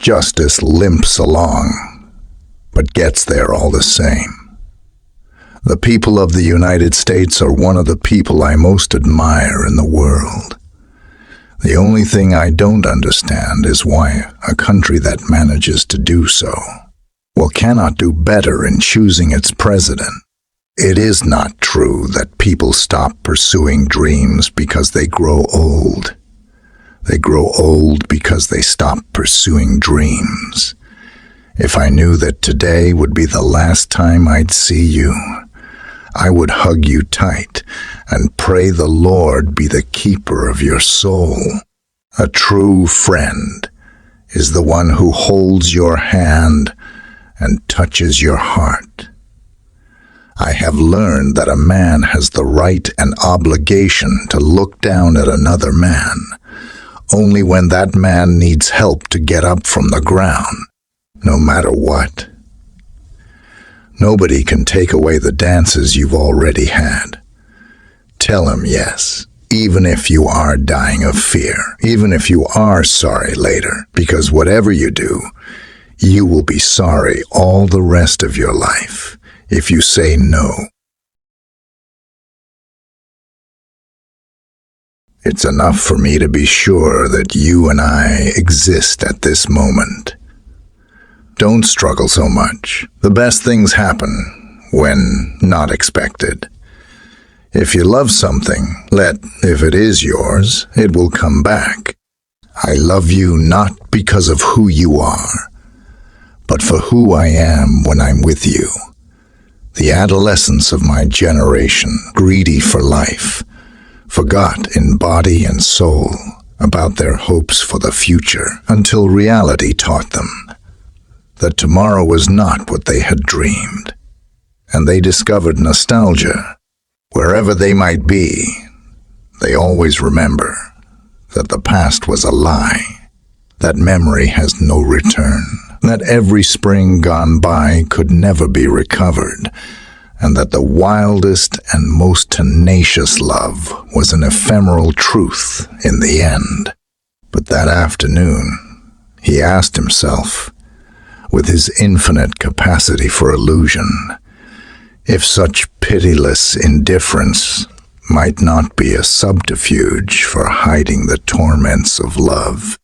Justice limps along, but gets there all the same. The people of the United States are one of the people I most admire in the world. The only thing I don't understand is why a country that manages to do so, cannot do better in choosing its president. It is not true that people stop pursuing dreams because they grow old. They grow old because they stop pursuing dreams. If I knew that today would be the last time I'd see you, I would hug you tight and pray the Lord be the keeper of your soul. A true friend is the one who holds your hand and touches your heart. I have learned that a man has the right and obligation to look down at another man only when that man needs help to get up from the ground, no matter what. Nobody can take away the dances you've already had. Tell him yes, even if you are dying of fear, even if you are sorry later, because whatever you do, you will be sorry all the rest of your life if you say no. It's enough for me to be sure that you and I exist at this moment. Don't struggle so much. The best things happen when not expected. If you love something, if it is yours, it will come back. I love you not because of who you are, but for who I am when I'm with you. The adolescents of my generation, greedy for life, forgot in body and soul about their hopes for the future until reality taught them that tomorrow was not what they had dreamed, and they discovered nostalgia. Wherever they might be, they always remember that the past was a lie, that memory has no return, that every spring gone by could never be recovered, and that the wildest and most tenacious love was an ephemeral truth in the end. But that afternoon, he asked himself, with his infinite capacity for illusion, if such pitiless indifference might not be a subterfuge for hiding the torments of love.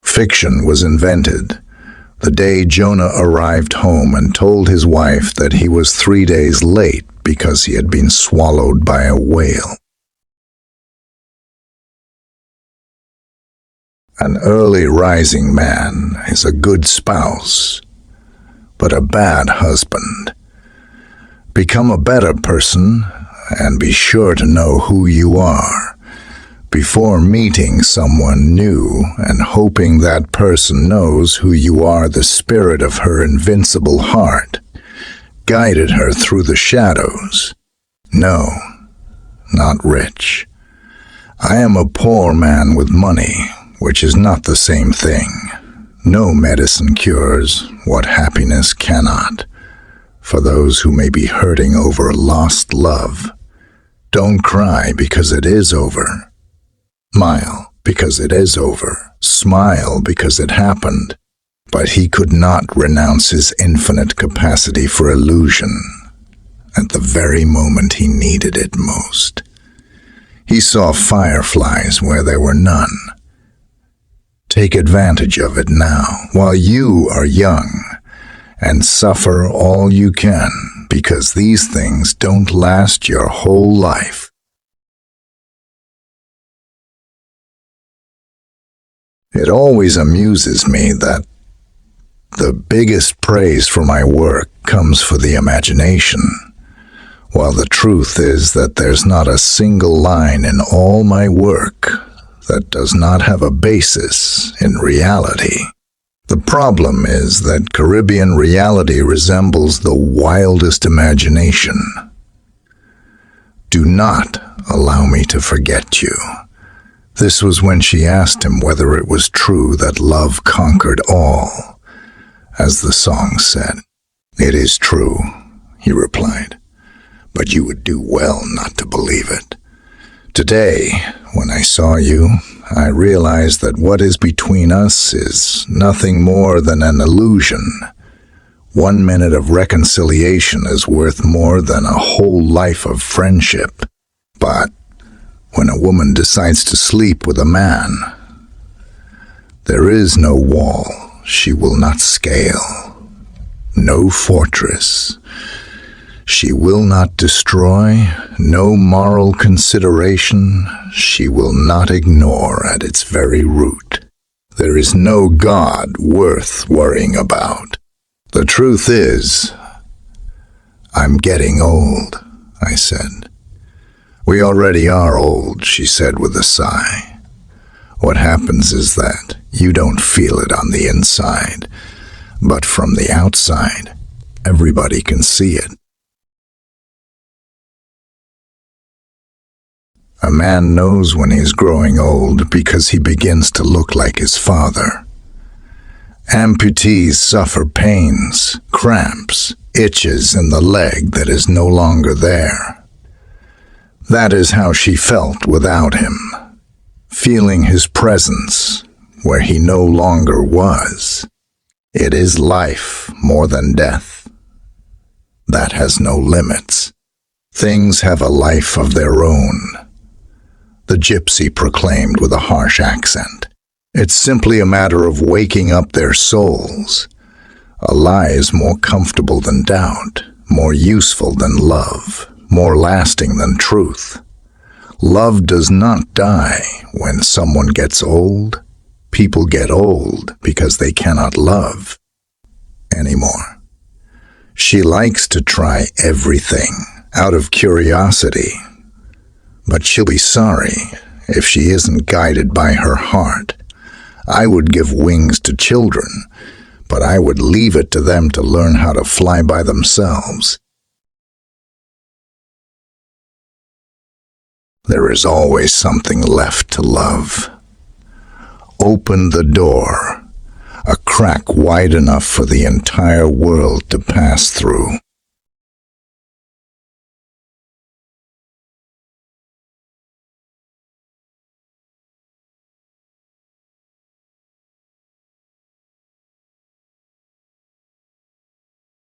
Fiction was invented the day Jonah arrived home and told his wife that he was 3 days late because he had been swallowed by a whale. An early rising man is a good spouse, but a bad husband. Become a better person and be sure to know who you are before meeting someone new and hoping that person knows who you are. The spirit of her invincible heart guided her through the shadows. No, not rich. I am a poor man with money, which is not the same thing. No medicine cures what happiness cannot. For those who may be hurting over lost love, don't cry because it is over. Smile because it is over. Smile because it happened. But he could not renounce his infinite capacity for illusion at the very moment he needed it most. He saw fireflies where there were none. Take advantage of it now, while you are young, and suffer all you can, because these things don't last your whole life. It always amuses me that the biggest praise for my work comes for the imagination, while the truth is that there's not a single line in all my work that does not have a basis in reality. The problem is that Caribbean reality resembles the wildest imagination. Do not allow me to forget you. This was when she asked him whether it was true that love conquered all, as the song said. It is true, he replied, but you would do well not to believe it. Today, when I saw you, I realized that what is between us is nothing more than an illusion. 1 minute of reconciliation is worth more than a whole life of friendship. But when a woman decides to sleep with a man, there is no wall she will not scale, no fortress she will not destroy, no moral consideration she will not ignore at its very root. There is no God worth worrying about. The truth is, I'm getting old, I said. We already are old, she said with a sigh. What happens is that you don't feel it on the inside, but from the outside, everybody can see it. A man knows when he's growing old because he begins to look like his father. Amputees suffer pains, cramps, itches in the leg that is no longer there. That is how she felt without him, feeling his presence where he no longer was. It is life more than death. That has no limits. Things have a life of their own, the gypsy proclaimed with a harsh accent. It's simply a matter of waking up their souls. A lie is more comfortable than doubt, more useful than love, more lasting than truth. Love does not die when someone gets old. People get old because they cannot love anymore. She likes to try everything out of curiosity, but she'll be sorry if she isn't guided by her heart. I would give wings to children, but I would leave it to them to learn how to fly by themselves. There is always something left to love. Open the door, a crack wide enough for the entire world to pass through.